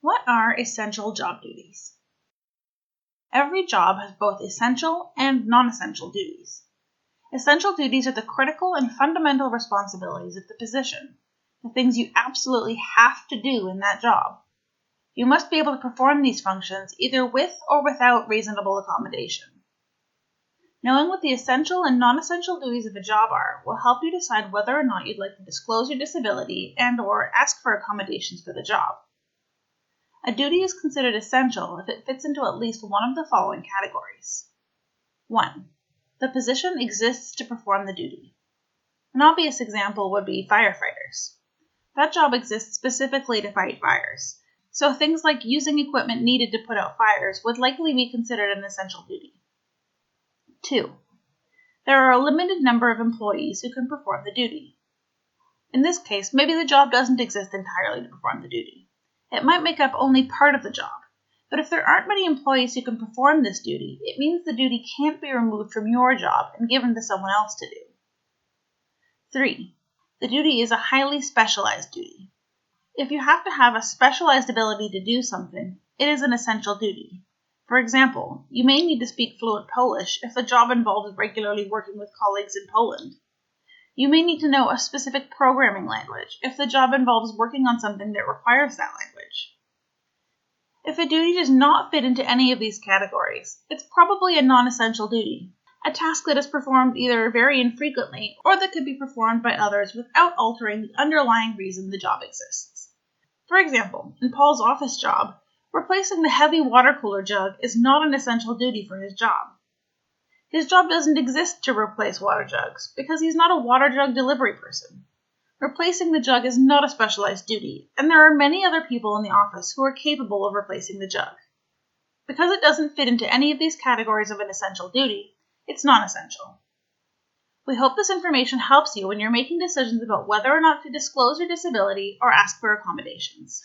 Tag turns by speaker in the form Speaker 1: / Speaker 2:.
Speaker 1: What are essential job duties? Every job has both essential and non-essential duties. Essential duties are the critical and fundamental responsibilities of the position, the things you absolutely have to do in that job. You must be able to perform these functions either with or without reasonable accommodation. Knowing what the essential and non-essential duties of a job are will help you decide whether or not you'd like to disclose your disability and/or ask for accommodations for the job. A duty is considered essential if it fits into at least one of the following categories. 1. The position exists to perform the duty. An obvious example would be firefighters. That job exists specifically to fight fires, so things like using equipment needed to put out fires would likely be considered an essential duty. 2. There are a limited number of employees who can perform the duty. In this case, maybe the job doesn't exist entirely to perform the duty. It might make up only part of the job, but if there aren't many employees who can perform this duty, it means the duty can't be removed from your job and given to someone else to do. 3. The duty is a highly specialized duty. If you have to have a specialized ability to do something, it is an essential duty. For example, you may need to speak fluent Polish if the job involves regularly working with colleagues in Poland. You may need to know a specific programming language if the job involves working on something that requires that language. If a duty does not fit into any of these categories, it's probably a non-essential duty, a task that is performed either very infrequently or that could be performed by others without altering the underlying reason the job exists. For example, in Paul's office job, replacing the heavy water cooler jug is not an essential duty for his job. His job doesn't exist to replace water jugs because he's not a water jug delivery person. Replacing the jug is not a specialized duty, and there are many other people in the office who are capable of replacing the jug. Because it doesn't fit into any of these categories of an essential duty, it's non-essential. We hope this information helps you when you're making decisions about whether or not to disclose your disability or ask for accommodations.